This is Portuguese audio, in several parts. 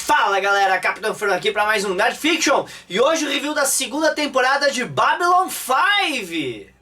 Fala galera, Capitão Fernando aqui para mais um Nerd Fiction e hoje o review da segunda temporada de Babylon 5.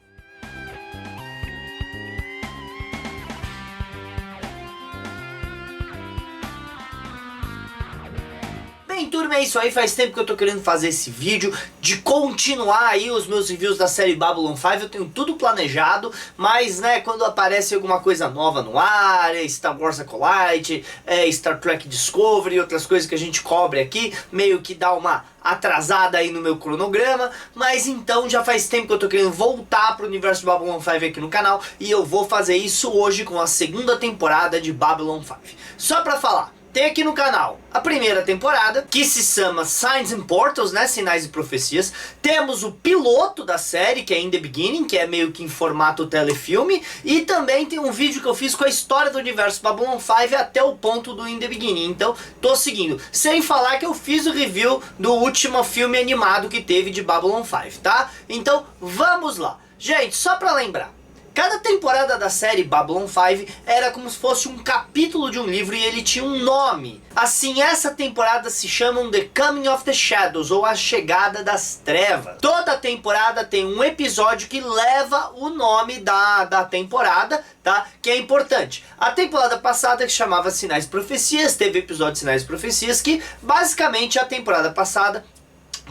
Bem, turma, é isso aí, faz tempo que eu tô querendo fazer esse vídeo, de continuar aí os meus reviews da série Babylon 5, eu tenho tudo planejado, mas né, quando aparece alguma coisa nova no ar, Star Wars Acolyte, Star Trek Discovery e outras coisas que a gente cobre aqui, meio que dá uma atrasada aí no meu cronograma, mas então já faz tempo que eu tô querendo voltar pro universo de Babylon 5 aqui no canal, e eu vou fazer isso hoje com a segunda temporada de Babylon 5. Só pra falar, tem aqui no canal a primeira temporada, que se chama Signs and Portals, né, Sinais e Profecias. Temos o piloto da série, que é In The Beginning, que é meio que em formato telefilme. E também tem um vídeo que eu fiz com a história do universo Babylon 5 até o ponto do In The Beginning. Então, tô seguindo. Sem falar que eu fiz o review do último filme animado que teve de Babylon 5, tá? Então, vamos lá. Gente, só pra lembrar, cada temporada da série Babylon 5 era como se fosse um capítulo de um livro e ele tinha um nome. Assim, essa temporada se chama The Coming of the Shadows, ou A Chegada das Trevas. Toda temporada tem um episódio que leva o nome da temporada, tá? Que é importante. A temporada passada, que chamava Sinais e Profecias, teve episódio de Sinais e Profecias, que basicamente a temporada passada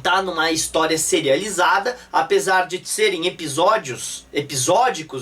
tá numa história serializada, apesar de serem episódicos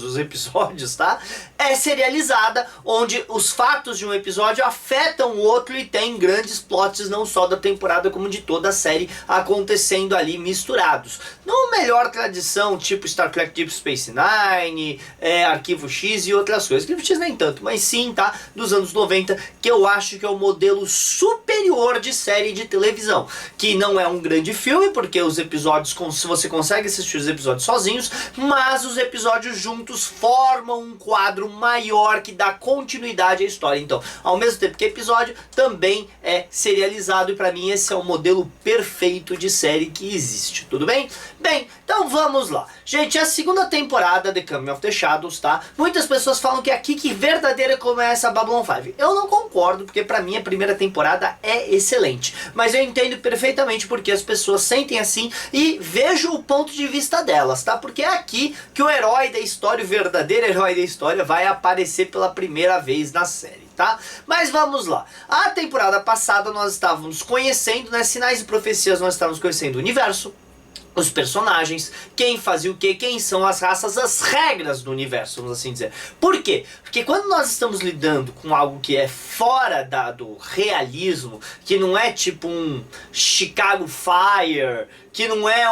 os episódios, tá? É serializada, onde os fatos de um episódio afetam o outro e tem grandes plots não só da temporada como de toda a série acontecendo ali misturados. Não melhor tradição, tipo Star Trek Deep Space Nine, Arquivo X e outras coisas. Arquivo X nem tanto, mas sim, tá? Dos anos 90, que eu acho que é o modelo superior de série de televisão, que não é um grande filme, porque os episódios, se você consegue assistir os episódios sozinhos, mas os episódios juntos formam um quadro maior que dá continuidade à história. Então, ao mesmo tempo que episódio, também é serializado, e pra mim esse é o modelo perfeito de série que existe, tudo bem? Bem, então vamos lá. Gente, a segunda temporada de The Coming of the Shadows, tá? Muitas pessoas falam que é aqui que verdadeira começa a Babylon 5. Eu não concordo, porque pra mim a primeira temporada é excelente. Mas eu entendo perfeitamente porque as pessoas sentem assim e vejo o ponto de vista delas, tá? Porque é aqui que o herói da história, o verdadeiro herói da história, vai aparecer pela primeira vez na série, tá? Mas vamos lá. A temporada passada nós estávamos conhecendo, né, Sinais e Profecias, nós estávamos conhecendo o universo, os personagens, quem fazia o que, quem são as raças, as regras do universo, vamos assim dizer. Por quê? Porque quando nós estamos lidando com algo que é fora do realismo, que não é tipo um Chicago Fire, que não é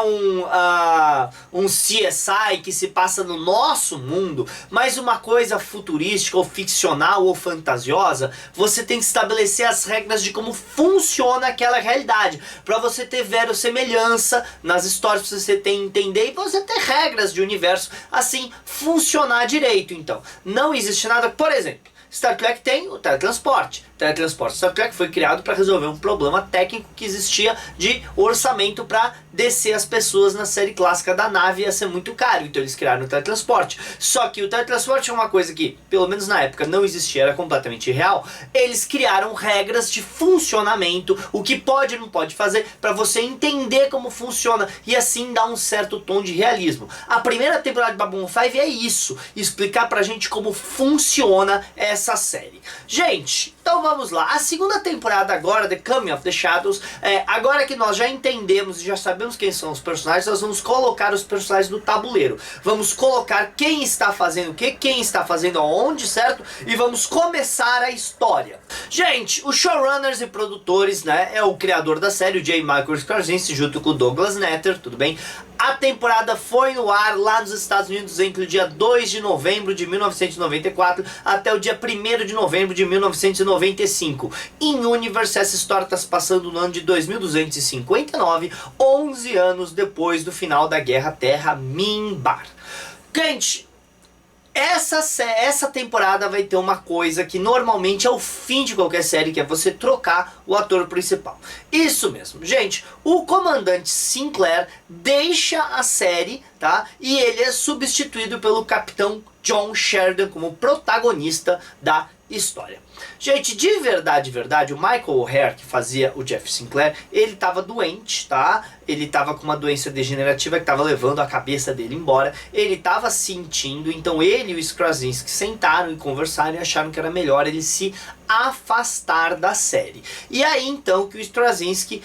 um CSI que se passa no nosso mundo, mas uma coisa futurística ou ficcional ou fantasiosa, você tem que estabelecer as regras de como funciona aquela realidade, para você ter verossemelhança nas histórias, pra você ter entender e você ter regras de universo, assim funcionar direito. Então, não existe nada, por exemplo, Star Trek tem o teletransporte. O teletransporte Star Trek foi criado para resolver um problema técnico que existia de orçamento para descer as pessoas na série clássica da nave, ia ser muito caro, então eles criaram o teletransporte. Só que o teletransporte é uma coisa que, pelo menos na época, não existia, era completamente irreal. Eles criaram regras de funcionamento, o que pode e não pode fazer, para você entender como funciona e assim dar um certo tom de realismo. A primeira temporada de Babylon 5 é isso, explicar pra gente como funciona essa série. Gente, então vamos lá. A segunda temporada agora, The Coming of the Shadows, agora que nós já entendemos e já sabemos quem são os personagens, nós vamos colocar os personagens no tabuleiro. Vamos colocar quem está fazendo o que, quem está fazendo aonde, certo? E vamos começar a história. Gente, os showrunners e produtores, né, é o criador da série, o J. Michael Straczynski, junto com o Douglas Netter, tudo bem? A temporada foi no ar lá nos Estados Unidos entre o dia 2 de novembro de 1994 até o dia 1º de novembro de 1995. Em Universe, essa história está se passando no ano de 2259, 11 anos depois do final da Guerra Terra-Minbar. Gente, essa temporada vai ter uma coisa que normalmente é o fim de qualquer série, que é você trocar o ator principal. Isso mesmo, gente, o comandante Sinclair deixa a série, tá? E ele é substituído pelo capitão John Sheridan como protagonista da história. Gente, de verdade, o Michael O'Hare, que fazia o Jeff Sinclair, ele tava doente, tá? Ele tava com uma doença degenerativa que tava levando a cabeça dele embora. Ele tava sentindo, então ele e o Straczynski sentaram e conversaram e acharam que era melhor ele se afastar da série. E aí então que o Straczynski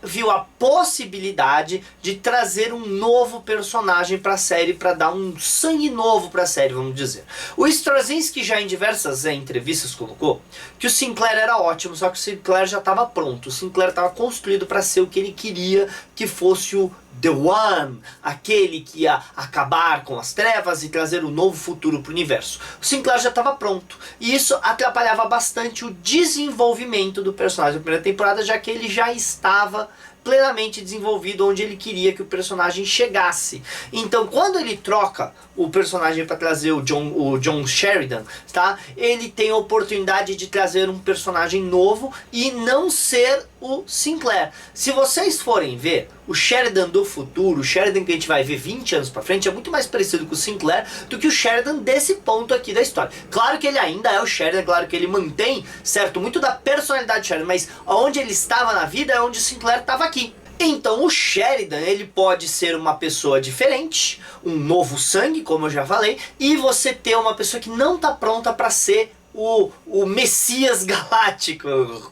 viu a possibilidade de trazer um novo personagem para a série, para dar um sangue novo para a série, vamos dizer. O Straczynski já em diversas entrevistas colocou que o Sinclair era ótimo, só que o Sinclair já estava pronto, o Sinclair estava construído para ser o que ele queria que fosse o The One, aquele que ia acabar com as trevas e trazer um novo futuro para o universo. O Sinclair já estava pronto, e isso atrapalhava bastante o desenvolvimento do personagem da primeira temporada, já que ele já estava plenamente desenvolvido onde ele queria que o personagem chegasse. Então, quando ele troca o personagem para trazer o John Sheridan, tá? Ele tem a oportunidade de trazer um personagem novo e não ser o Sinclair. Se vocês forem ver, o Sheridan do futuro, o Sheridan que a gente vai ver 20 anos pra frente, é muito mais parecido com o Sinclair do que o Sheridan desse ponto aqui da história. Claro que ele ainda é o Sheridan, claro que ele mantém, certo, muito da personalidade do Sheridan, mas onde ele estava na vida é onde o Sinclair estava aqui. Então o Sheridan, ele pode ser uma pessoa diferente, um novo sangue, como eu já falei, e você ter uma pessoa que não está pronta para ser o Messias Galáctico,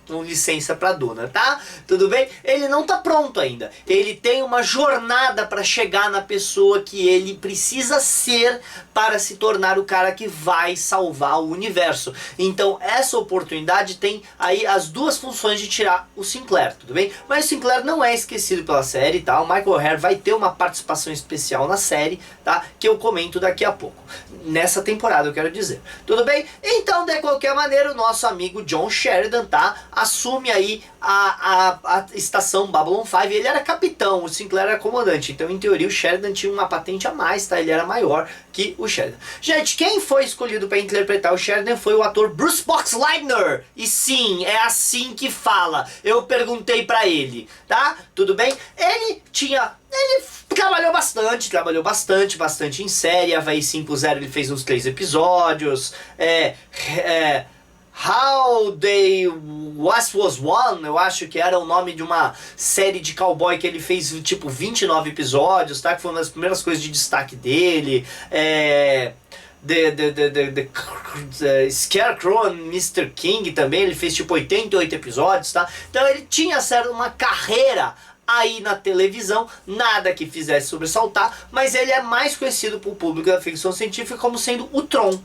com licença pra Duna, tá? Tudo bem? Ele não tá pronto ainda. Ele tem uma jornada para chegar na pessoa que ele precisa ser para se tornar o cara que vai salvar o universo. Então essa oportunidade tem aí as duas funções de tirar o Sinclair, tudo bem? Mas o Sinclair não é esquecido pela série, tá? O Michael O'Hare vai ter uma participação especial na série, tá? Que eu comento daqui a pouco. Nessa temporada, eu quero dizer. Tudo bem? Então, de qualquer maneira, o nosso amigo John Sheridan, tá? Assume aí a estação Babylon 5. Ele era capitão, o Sinclair era comandante. Então, em teoria, o Sheridan tinha uma patente a mais, tá? Ele era maior que o Sheridan. Gente, quem foi escolhido para interpretar o Sheridan foi o ator Bruce Boxleitner. E sim, é assim que fala. Eu perguntei pra ele, tá? Tudo bem? Ele trabalhou bastante em série. Havaí 5.0 ele fez uns 3 episódios. How They Was One, eu acho que era o nome de uma série de cowboy que ele fez tipo 29 episódios, tá? Que foi uma das primeiras coisas de destaque dele. The Scarecrow and Mr. King também, ele fez tipo 88 episódios, tá? Então ele tinha uma carreira aí na televisão, nada que fizesse sobressaltar, mas ele é mais conhecido pelo público da ficção científica como sendo o Tron.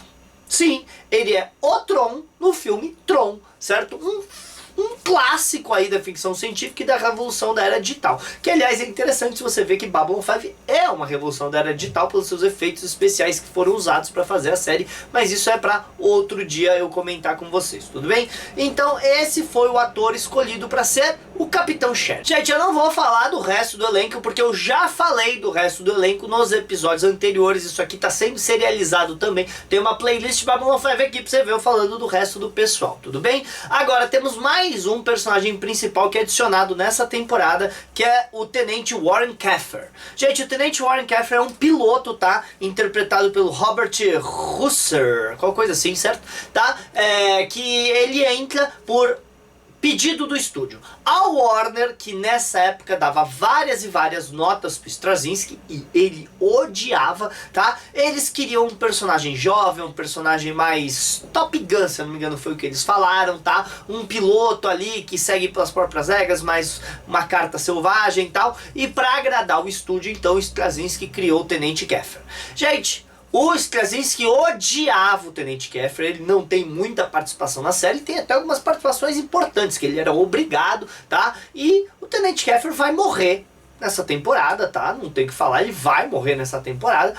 Sim, ele é o Tron no filme Tron, certo? Um clássico aí da ficção científica e da revolução da era digital. Que, aliás, é interessante se você ver que Babylon 5 é uma revolução da era digital pelos seus efeitos especiais que foram usados para fazer a série, mas isso é para outro dia eu comentar com vocês, tudo bem? Então, esse foi o ator escolhido para ser o Capitão Sheridan. Gente, eu não vou falar do resto do elenco, porque eu já falei do resto do elenco nos episódios anteriores. Isso aqui tá sendo serializado também. Tem uma playlist de Babylon 5 aqui pra você ver eu falando do resto do pessoal, tudo bem? Agora, temos mais um personagem principal que é adicionado nessa temporada, que é o Tenente Warren Keffer. Gente, o Tenente Warren Keffer é um piloto, tá? Interpretado pelo Robert Husser, qualquer coisa assim, certo? Tá? Que ele entra por pedido do estúdio. A Warner, que nessa época dava várias e várias notas pro Straczynski, e ele odiava, tá? Eles queriam um personagem jovem, um personagem mais Top Gun, se eu não me engano foi o que eles falaram, tá? Um piloto ali que segue pelas próprias regras, mais uma carta selvagem e tal. E pra agradar o estúdio, então, o Straczynski criou o Tenente Keffer. Gente, o Straczynski odiava o Tenente Keffer, ele não tem muita participação na série, tem até algumas participações importantes, que ele era obrigado, tá? E o Tenente Keffer vai morrer nessa temporada, tá? Não tem o que falar, ele vai morrer nessa temporada,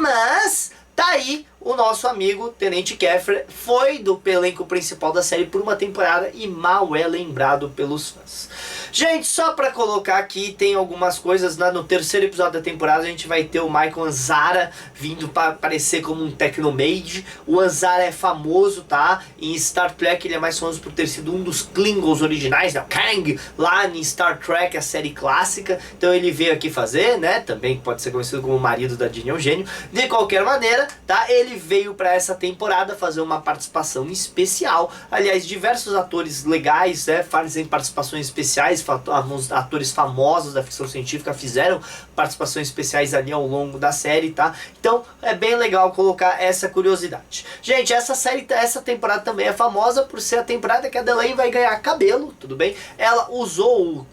mas tá aí o nosso amigo Tenente Keffer, foi do elenco principal da série por uma temporada e mal é lembrado pelos fãs. Gente, só pra colocar aqui, tem algumas coisas, no terceiro episódio da temporada a gente vai ter o Michael Ansara vindo para aparecer como um Technomage. O Ansara é famoso, tá? Em Star Trek ele é mais famoso por ter sido um dos Klingons originais, né? Kang, lá em Star Trek, a série clássica. Então ele veio aqui fazer, né? Também pode ser conhecido como o marido da Jean Eugênio. De qualquer maneira, tá? Ele ele veio para essa temporada fazer uma participação especial. Aliás, diversos atores legais, né, fazem participações especiais, atores famosos da ficção científica fizeram participações especiais ali ao longo da série, tá? Então é bem legal colocar essa curiosidade. Gente, essa temporada também é famosa por ser a temporada que a Delaney vai ganhar cabelo, tudo bem? Ela usou o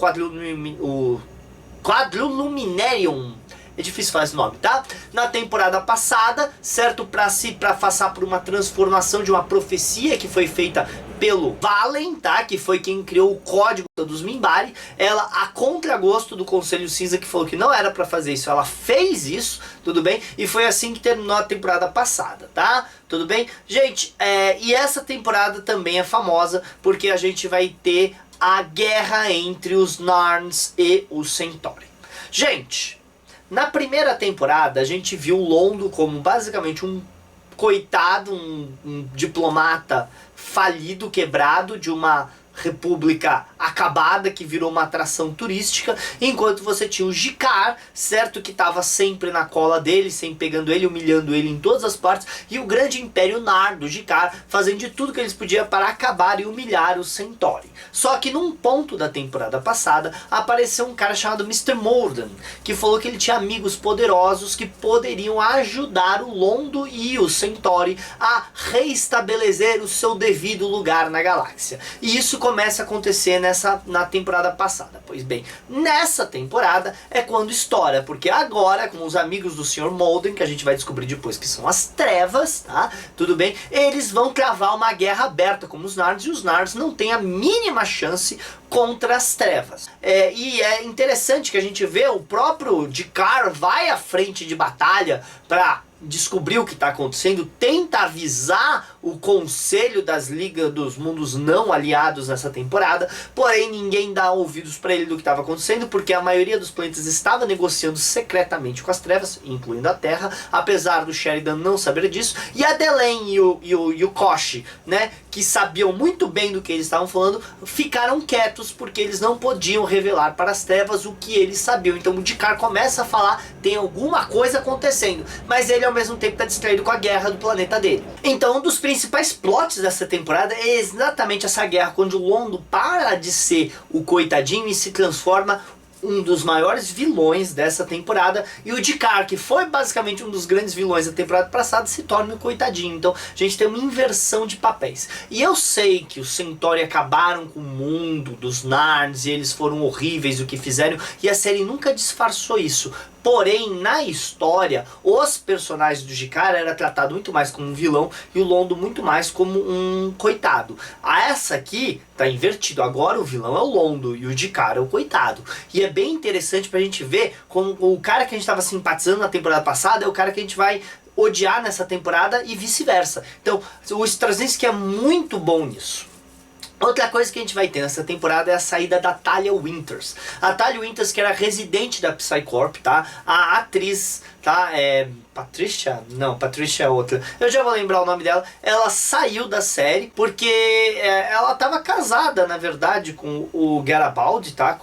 Quadriluminarium, é difícil falar esse nome, tá? Na temporada passada, certo? Pra passar por uma transformação de uma profecia que foi feita pelo Valen, tá? Que foi quem criou o código dos Minbari. Ela, a contragosto do Conselho Cinza, que falou que não era pra fazer isso, ela fez isso, tudo bem? E foi assim que terminou a temporada passada, tá? Tudo bem? Gente, e essa temporada também é famosa porque a gente vai ter a guerra entre os Narns e os Centauri. Gente, na primeira temporada a gente viu o Londo como basicamente um coitado, um diplomata falido, quebrado de uma república acabada que virou uma atração turística, enquanto você tinha o G'Kar, certo, que estava sempre na cola dele, sempre pegando ele, humilhando ele em todas as partes, e o grande império Nar do G'Kar fazendo de tudo que eles podiam para acabar e humilhar os Centauri. Só que num ponto da temporada passada apareceu um cara chamado Mr. Morden, que falou que ele tinha amigos poderosos que poderiam ajudar o Londo e os Centauri a reestabelecer o seu devido lugar na galáxia. E isso começa a acontecer na temporada passada. Pois bem, nessa temporada é quando estoura, porque agora, com os amigos do Sr. Molden, que a gente vai descobrir depois que são as trevas, tá? Tudo bem? Eles vão travar uma guerra aberta com os Narns, e os Narns não têm a mínima chance contra as trevas. E é interessante que a gente vê o próprio G'Kar vai à frente de batalha para descobrir o que está acontecendo, tenta avisar o conselho das ligas dos mundos não aliados nessa temporada, porém ninguém dá ouvidos para ele do que estava acontecendo, porque a maioria dos planetas estava negociando secretamente com as trevas, incluindo a Terra, apesar do Sheridan não saber disso, e a Delenn e o Kosh, né, que sabiam muito bem do que eles estavam falando, ficaram quietos porque eles não podiam revelar para as trevas o que eles sabiam. Então o G'Kar começa a falar, tem alguma coisa acontecendo, mas ele ao mesmo tempo está distraído com a guerra do planeta dele. Então um dos principais plots dessa temporada é exatamente essa guerra, quando o Londo para de ser o coitadinho e se transforma um dos maiores vilões dessa temporada, e o G'Kar, que foi basicamente um dos grandes vilões da temporada passada, se torna um coitadinho. Então a gente tem uma inversão de papéis. E eu sei que os Centauri acabaram com o mundo dos Narns e eles foram horríveis o que fizeram, e a série nunca disfarçou isso. Porém, na história, os personagens do G'Kar era tratado muito mais como um vilão e o Londo muito mais como um coitado. Essa aqui tá invertido. Agora o vilão é o Londo e o G'Kar é o coitado. E é bem interessante pra gente ver como o cara que a gente tava simpatizando na temporada passada é o cara que a gente vai odiar nessa temporada e vice-versa. Então, o Straczynski é muito bom nisso. Outra coisa que a gente vai ter nessa temporada é a saída da Talia Winters. A Talia Winters, que era residente da Psycorp, tá? A atriz, tá? Patricia? Não, Patricia é outra. Eu já vou lembrar o nome dela. Ela saiu da série porque ela estava casada, na verdade, com o Garibaldi, tá?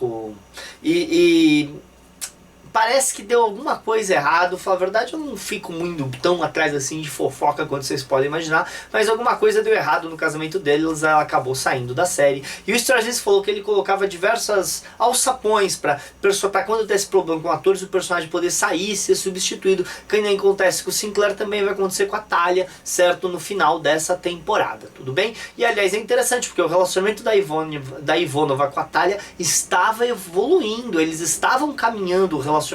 Parece que deu alguma coisa errado. Falar a verdade, eu não fico muito tão atrás assim de fofoca quanto vocês podem imaginar, mas alguma coisa deu errado no casamento deles, ela acabou saindo da série. E o Straczynski falou que ele colocava diversas alçapões para quando desse problema com atores, o personagem poder sair e ser substituído, que nem acontece com o Sinclair, também vai acontecer com a Talia, certo? No final dessa temporada, tudo bem? E aliás, é interessante porque o relacionamento da Ivonova com a Talia estava evoluindo, eles estavam caminhando o relacionamento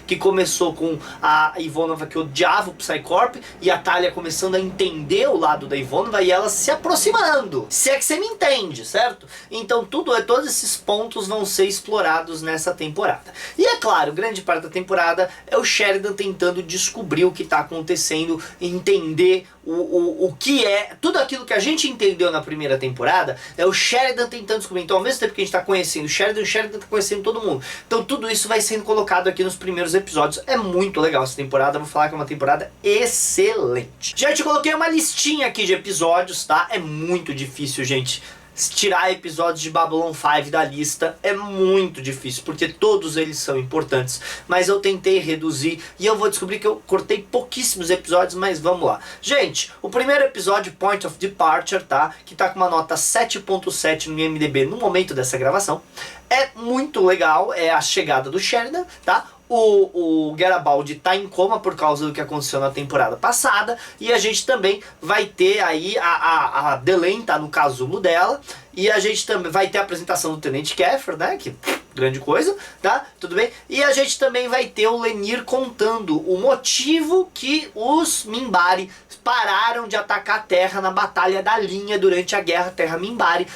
que começou com a Ivonova, que odiava o Psycorp, e a Talia começando a entender o lado da Ivonova e ela se aproximando. Se é que você me entende, certo? Então todos esses pontos vão ser explorados nessa temporada. E é claro, grande parte da temporada é o Sheridan tentando descobrir o que está acontecendo, entender o que é, tudo aquilo que a gente entendeu na primeira temporada, é o Sheridan tentando descobrir. Então ao mesmo tempo que a gente está conhecendo o Sheridan está conhecendo todo mundo. Então tudo isso vai sendo colocado aqui nos primeiros episódios. É muito legal essa temporada, vou falar que é uma temporada excelente. Gente, eu coloquei uma listinha aqui de episódios, tá? É muito difícil, gente, tirar episódios de Babylon 5 da lista é muito difícil, porque todos eles são importantes, mas eu tentei reduzir e eu vou descobrir que eu cortei pouquíssimos episódios, mas vamos lá. Gente, o primeiro episódio, Point of Departure, tá? Que tá com uma nota 7.7 no IMDb no momento dessa gravação. É muito legal, é a chegada do Sheridan, tá? O Garibaldi tá em coma por causa do que aconteceu na temporada passada. E a gente também vai ter aí a Delenn tá no casulo dela. E a gente também vai ter a apresentação do Tenente Keffer, né? Que grande coisa, tá? Tudo bem? E a gente também vai ter o Lennier contando o motivo que os Minbari pararam de atacar a Terra na Batalha da Linha durante a Guerra Terra-Minbari,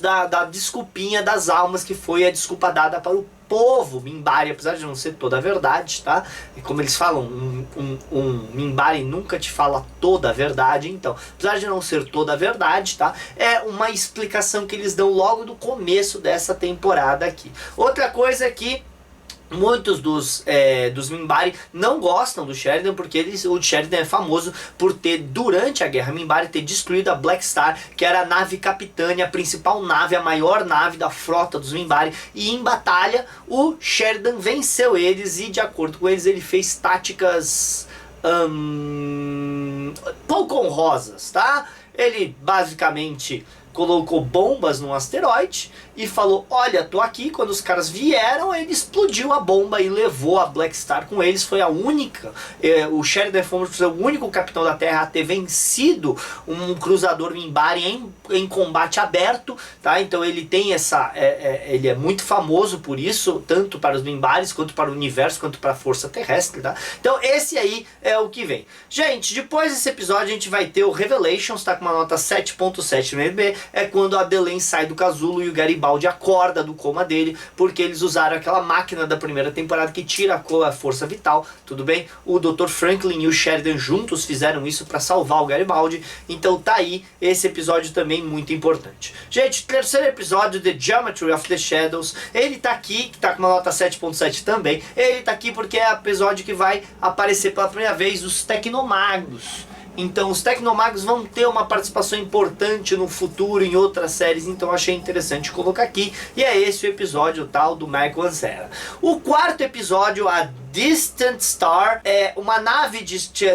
da desculpinha das almas, que foi a desculpa dada para o povo Minbari, apesar de não ser toda a verdade, tá? E como eles falam, um Minbari nunca te fala toda a verdade, então, apesar de não ser toda a verdade, tá? É uma explicação que eles dão logo no começo dessa temporada aqui. Outra coisa é que muitos dos Minbari não gostam do Sheridan, porque o Sheridan é famoso por ter, durante a Guerra Minbari, ter destruído a Black Star, que era a nave capitânia, a principal nave, a maior nave da frota dos Minbari, e em batalha o Sheridan venceu eles e, de acordo com eles, ele fez táticas pouco honrosas, tá? Ele basicamente colocou bombas num asteroide e falou, olha, tô aqui. Quando os caras vieram, ele explodiu a bomba e levou a Black Star com eles. Foi a única, o Sheridan foi o único capitão da Terra a ter vencido um cruzador Minbari em combate aberto, tá? Então ele tem ele é muito famoso por isso, tanto para os Minbaris, quanto para o universo, quanto para a força terrestre, tá? Então esse aí é o que vem. Gente, depois desse episódio a gente vai ter o Revelations, tá com uma nota 7.7 no IMDb. É quando a Delenn sai do casulo e o Garibaldi acorda do coma dele, porque eles usaram aquela máquina da primeira temporada que tira a força vital, tudo bem? O Dr. Franklin e o Sheridan juntos fizeram isso para salvar o Garibaldi, então tá aí esse episódio também muito importante. Gente, terceiro episódio, The Geometry of the Shadows, ele tá aqui, que tá com uma nota 7.7 também, ele tá aqui porque é o episódio que vai aparecer pela primeira vez os Tecnomagos. Então os Tecnomagos vão ter uma participação importante no futuro em outras séries, então achei interessante colocar aqui. E é esse o episódio tal do Mark Lancera. O quarto episódio, a Distant Star, é uma nave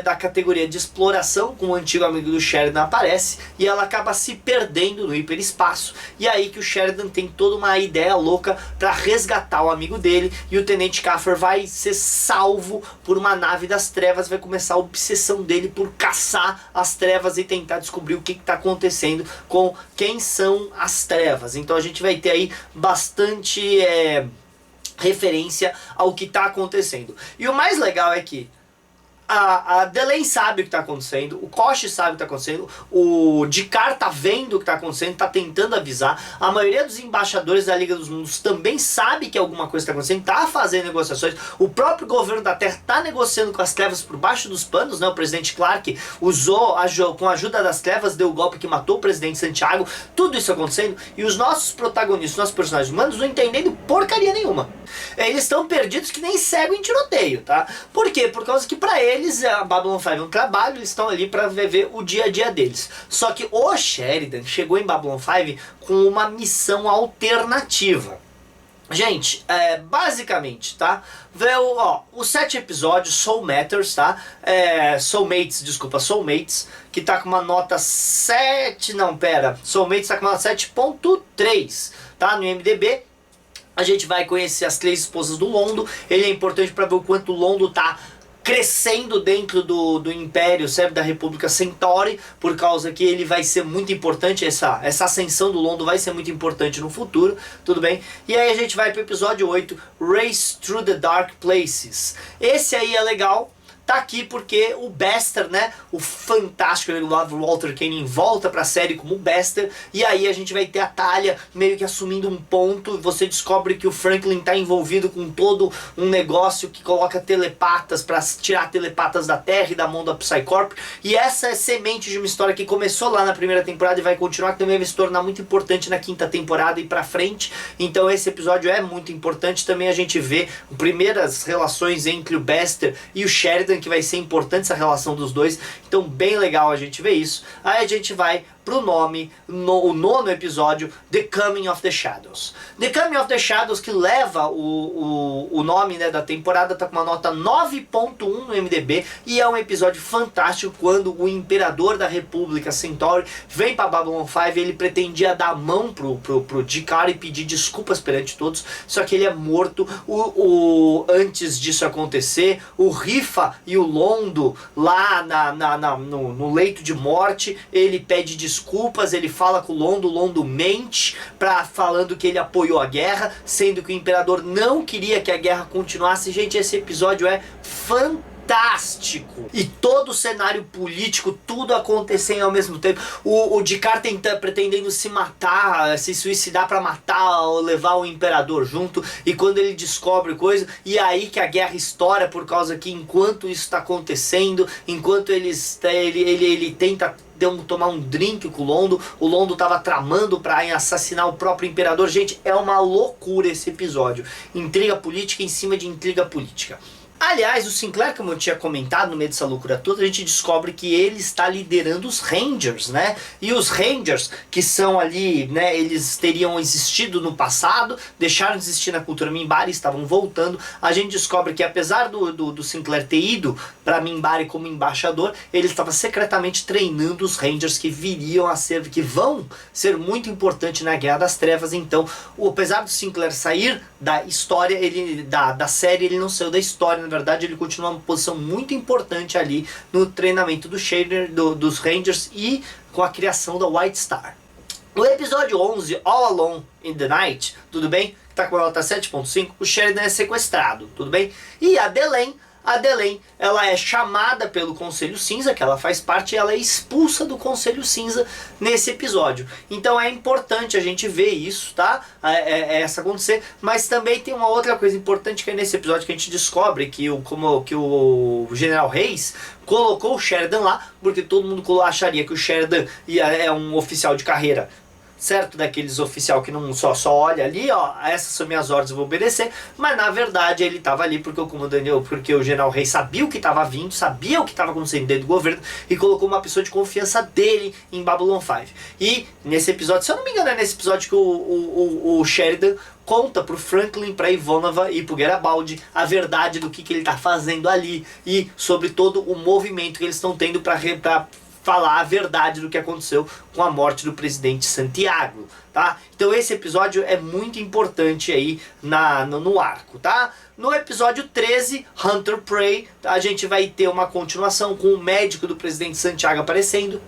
da categoria de exploração, com o antigo amigo do Sheridan aparece, e ela acaba se perdendo no hiperespaço. E aí que o Sheridan tem toda uma ideia louca para resgatar o amigo dele, e o Tenente Keffer vai ser salvo por uma nave das trevas, vai começar a obsessão dele por caçar as trevas e tentar descobrir o que está acontecendo com quem são as trevas. Então a gente vai ter aí bastante referência ao que está acontecendo. E o mais legal é que a Delenn sabe o que está acontecendo, o Kosh sabe o que está acontecendo, o G'Kar tá vendo o que está acontecendo, está tentando avisar, a maioria dos embaixadores da Liga dos Mundos também sabe que alguma coisa está acontecendo, está fazendo negociações, o próprio governo da Terra está negociando com as trevas por baixo dos panos, né? O presidente Clark usou, com a ajuda das trevas, deu o golpe que matou o presidente Santiago, tudo isso acontecendo, e os nossos protagonistas, nossos personagens humanos não entendendo porcaria nenhuma. Eles estão perdidos que nem cego em tiroteio, tá? Por quê? Por causa que pra eles a Babylon 5 é um trabalho, eles estão ali pra viver o dia a dia deles. Só que o Sheridan chegou em Babylon 5 com uma missão alternativa. Gente, basicamente, tá? Os 7 episódios, Soul Matters, tá? Soulmates, que tá com uma nota 7, Soulmates tá com uma nota 7.3, tá? No IMDb. A gente vai conhecer as 3 esposas do Londo. Ele é importante para ver o quanto o Londo tá crescendo dentro do Império, da República Centauri, por causa que ele vai ser muito importante, essa ascensão do Londo vai ser muito importante no futuro, tudo bem? E aí a gente vai pro episódio 8, Race Through the Dark Places. Esse aí é legal, tá aqui porque o Bester, né, o fantástico Walter Koenig volta pra série como o Bester, e aí a gente vai ter a Talia meio que assumindo um ponto, você descobre que o Franklin tá envolvido com todo um negócio que coloca telepatas pra tirar telepatas da Terra e da mão da Psycorp, e essa é semente de uma história que começou lá na primeira temporada e vai continuar, que também vai se tornar muito importante na quinta temporada e pra frente. Então esse episódio é muito importante, também a gente vê primeiras relações entre o Bester e o Sheridan, que vai ser importante essa relação dos dois, então bem legal a gente ver isso. Aí a gente vai pro nome, o nono episódio, The Coming of the Shadows. The Coming of the Shadows, que leva o nome, né, da temporada, tá com uma nota 9.1 no MDB, e é um episódio fantástico quando o Imperador da República, Centauri, vem pra Babylon 5, ele pretendia dar a mão pro G'Kar e pedir desculpas perante todos, só que ele é morto. Antes disso acontecer, o Rifa e o Londo lá no leito de morte, ele pede desculpas, ele fala com o Londo mente, falando que ele apoiou a guerra, sendo que o Imperador não queria que a guerra continuasse. Gente, esse episódio é fantástico. E todo o cenário político, tudo acontecendo ao mesmo tempo. O G'Kar pretendendo se matar, se suicidar para matar ou levar o Imperador junto. E quando ele descobre coisa, e aí que a guerra estoura, por causa que enquanto isso está acontecendo, enquanto ele tenta tomar um drink com o Londo tava tramando para assassinar o próprio Imperador. Gente, é uma loucura esse episódio. Intriga política em cima de intriga política. Aliás, o Sinclair, como eu tinha comentado no meio dessa loucura toda, a gente descobre que ele está liderando os Rangers, né? E os Rangers, que são ali, né, eles teriam existido no passado, deixaram de existir na cultura Minbari, estavam voltando. A gente descobre que apesar do Sinclair ter ido para Minbari como embaixador, ele estava secretamente treinando os Rangers que que vão ser muito importantes na Guerra das Trevas. Então, apesar do Sinclair sair da história, da série, ele não saiu da história. Na verdade, ele continua uma posição muito importante ali no treinamento do Shader, dos Rangers e com a criação da White Star. No episódio 11, All Alone in the Night, tudo bem? Tá com a nota 7.5, o Sheridan é sequestrado, tudo bem? E a Delaine, ela é chamada pelo Conselho Cinza, que ela faz parte, e ela é expulsa do Conselho Cinza nesse episódio. Então é importante a gente ver isso, tá? Essa acontecer. Mas também tem uma outra coisa importante que é nesse episódio que a gente descobre que o General Reis colocou o Sheridan lá, porque todo mundo acharia que o Sheridan é um oficial de carreira, certo? Daqueles oficial que não só olha ali, ó, essas são minhas ordens, eu vou obedecer. Mas na verdade ele estava ali porque porque o General Rey sabia o que estava vindo, sabia o que estava acontecendo dentro do governo e colocou uma pessoa de confiança dele em Babylon 5. E nesse episódio, se eu não me engano, é nesse episódio que o Sheridan conta pro Franklin, pra Ivanova e pro Garibaldi a verdade do que ele está fazendo ali e sobre todo o movimento que eles estão tendo para falar a verdade do que aconteceu com a morte do presidente Santiago, tá? Então esse episódio é muito importante aí no arco, tá? No episódio 13, Hunter Prey, a gente vai ter uma continuação com o médico do presidente Santiago aparecendo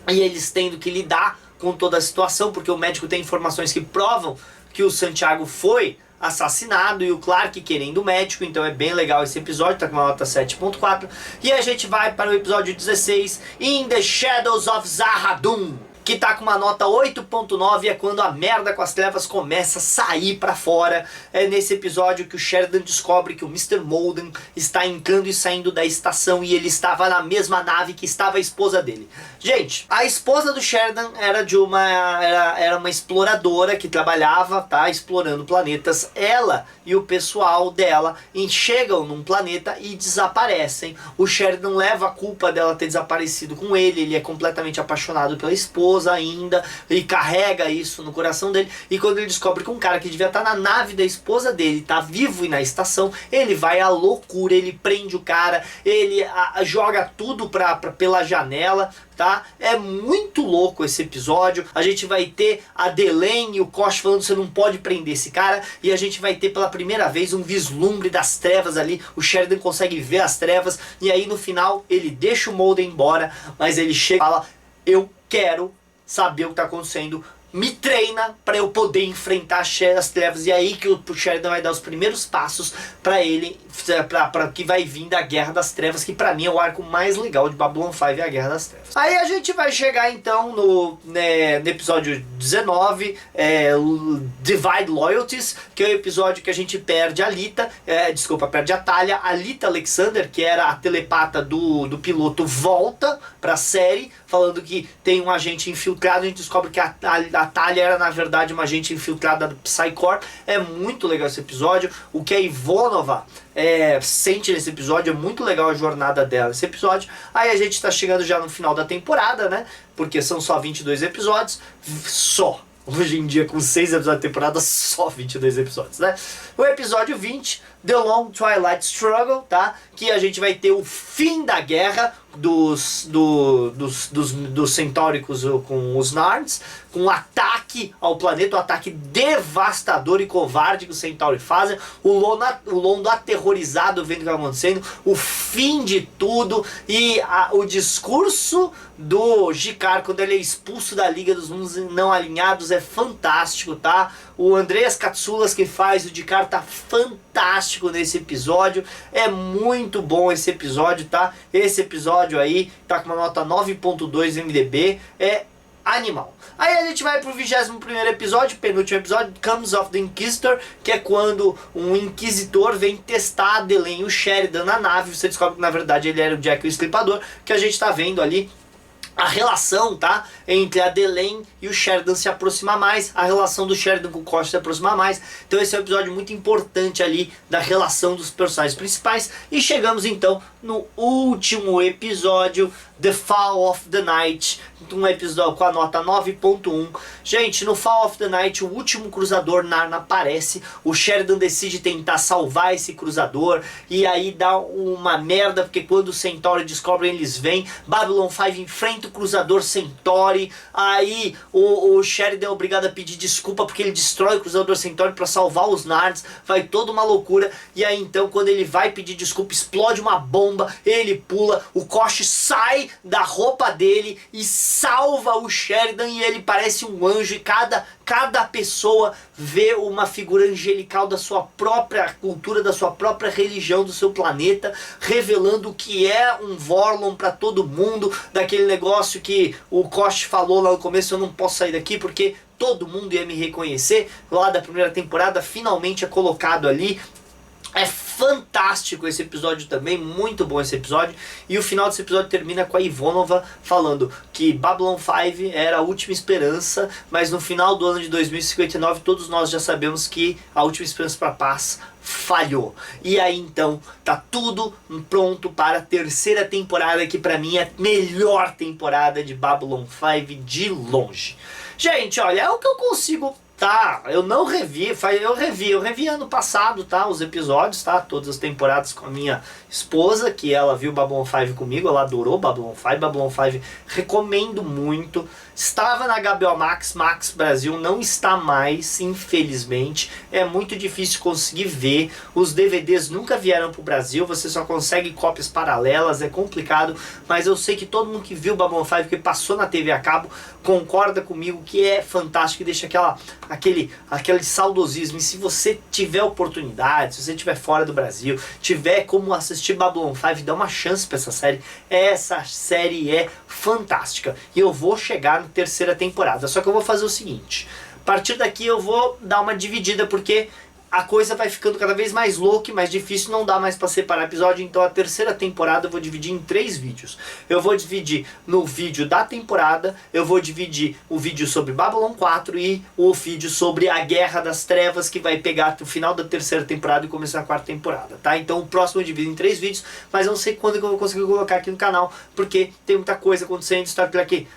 e eles tendo que lidar com toda a situação, porque o médico tem informações que provam que o Santiago foi assassinado e o Clark querendo o médico. Então é bem legal esse episódio, tá com uma nota 7.4. E a gente vai para o episódio 16, In the Shadows of Zahadum, que tá com uma nota 8.9, é quando a merda com as trevas começa a sair pra fora. É nesse episódio que o Sheridan descobre que o Mr. Molden está entrando e saindo da estação e ele estava na mesma nave que estava a esposa dele. Gente, a esposa do Sheridan era uma exploradora que trabalhava, tá, explorando planetas. Ela e o pessoal dela chegam num planeta e desaparecem. O Sheridan leva a culpa dela ter desaparecido com ele é completamente apaixonado pela esposa ainda e carrega isso no coração dele, e quando ele descobre que um cara que devia estar na nave da esposa dele está vivo e na estação, ele vai à loucura, ele prende o cara, ele joga tudo pela janela, tá? É muito louco esse episódio. A gente vai ter a Delaine e o Kosh falando você não pode prender esse cara, e a gente vai ter pela primeira vez um vislumbre das trevas ali. O Sheridan consegue ver as trevas e aí no final ele deixa o Molden embora, mas ele chega e fala, eu quero saber o que está acontecendo, me treina para eu poder enfrentar as trevas. E aí que o Sheridan vai dar os primeiros passos para ele, para que vai vir da Guerra das Trevas, que para mim é o arco mais legal de Babylon 5, é a Guerra das Trevas. Aí a gente vai chegar então no episódio 19, Divide Loyalties, que é o episódio que a gente perde a Lita, perde a Talia. A Lita Alexander, que era a telepata do piloto, volta pra série, falando que tem um agente infiltrado. A gente descobre que a a Talia era na verdade uma agente infiltrada do Psy-Corp. É muito legal esse episódio. O que a Ivonova sente nesse episódio é muito legal, a jornada dela nesse episódio. Aí a gente tá chegando já no final da temporada, né? Porque são só 22 episódios. Hoje em dia, com 6 episódios da temporada, só 22 episódios, né? O episódio 20, The Long Twilight Struggle, tá? Que a gente vai ter o fim da guerra dos Centauricos com os Narns, com um ataque ao planeta, um ataque devastador e covarde que os Centauri fazem, o Londo aterrorizado vendo o que está acontecendo, o fim de tudo e o discurso do G'Kar quando ele é expulso da Liga dos Mundos Não Alinhados é fantástico, tá? O Andreas Katsoulas que faz o G'Kar tá fantástico nesse episódio, é muito bom esse episódio, tá? Esse episódio aí tá com uma nota 9.2 MDB, é animal. Aí a gente vai pro 21º episódio, penúltimo episódio, Comes of the Inquisitor, que é quando um inquisitor vem testar a Delenn e o Sheridan na nave. Você descobre que na verdade ele era o Jack o Estripador, que a gente tá vendo ali a relação, tá, entre a Delenn e o Sheridan se aproximar mais, a relação do Sheridan com o Kosh se aproximar mais. Então esse é um episódio muito importante ali da relação dos personagens principais. E chegamos então no último episódio, The Fall of the Night, um episódio com a nota 9.1. Gente, no Fall of the Night o último cruzador Narn aparece, o Sheridan decide tentar salvar esse cruzador e aí dá uma merda, porque quando os Centauri descobrem, eles vêm, Babylon 5 enfrenta o cruzador Centauri, aí o Sheridan é obrigado a pedir desculpa porque ele destrói o cruzador Centauri para salvar os Narns, vai toda uma loucura, e aí então quando ele vai pedir desculpa, explode uma bomba, ele pula, o Kosh sai da roupa dele e salva o Sheridan e ele parece um anjo, e cada pessoa vê uma figura angelical da sua própria cultura, da sua própria religião, do seu planeta, revelando o que é um Vorlon para todo mundo, daquele negócio que o Kosh falou lá no começo, eu não posso sair daqui porque todo mundo ia me reconhecer, lá da primeira temporada, finalmente é colocado ali. É fantástico esse episódio também, muito bom esse episódio. E o final desse episódio termina com a Ivonova falando que Babylon 5 era a última esperança, mas no final do ano de 2059 todos nós já sabemos que a última esperança para a paz falhou. E aí então tá tudo pronto para a terceira temporada, que pra mim é a melhor temporada de Babylon 5 de longe. Gente, olha, é o que eu consigo. Tá, eu não revi, eu revi ano passado, tá, os episódios, tá, todas as temporadas com a minha esposa, que ela viu Babylon 5 comigo, ela adorou Babylon 5, recomendo muito. Estava na HBO Max, Max Brasil, não está mais, infelizmente, é muito difícil conseguir ver, os DVDs nunca vieram pro Brasil, você só consegue cópias paralelas, é complicado, mas eu sei que todo mundo que viu Babylon 5, que passou na TV a cabo, concorda comigo que é fantástico e deixa aquele saudosismo. E se você tiver oportunidade, se você estiver fora do Brasil, tiver como assistir Babylon 5, dá uma chance pra essa série. Essa série é fantástica. E eu vou chegar na terceira temporada. Só que eu vou fazer o seguinte: a partir daqui eu vou dar uma dividida, porque a coisa vai ficando cada vez mais louca e mais difícil, não dá mais para separar episódio. Então a terceira temporada eu vou dividir em 3 vídeos. Eu vou dividir no vídeo da temporada, eu vou dividir o vídeo sobre Babylon 4 e o vídeo sobre a Guerra das Trevas, que vai pegar o final da terceira temporada e começar a quarta temporada, tá? Então o próximo eu divido em 3 vídeos, mas eu não sei quando que eu vou conseguir colocar aqui no canal, porque tem muita coisa acontecendo. Star Trek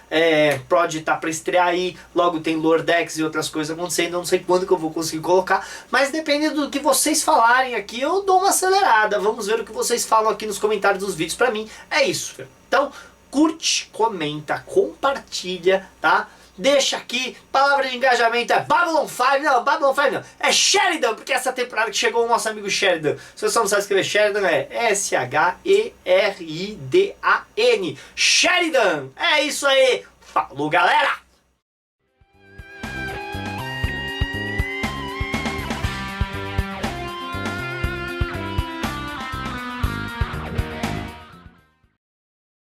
Prod tá para estrear aí, logo tem Lordex e outras coisas acontecendo, eu não sei quando que eu vou conseguir colocar, mas dependendo do que vocês falarem aqui, eu dou uma acelerada. Vamos ver o que vocês falam aqui nos comentários dos vídeos. Pra mim, é isso. Então, curte, comenta, compartilha, tá? Deixa aqui, palavra de engajamento é Babylon 5, não, Babylon 5 não, é Sheridan, porque essa temporada que chegou o nosso amigo Sheridan. Se você não sabe escrever Sheridan, é S-H-E-R-I-D-A-N. Sheridan, é isso aí. Falou, galera!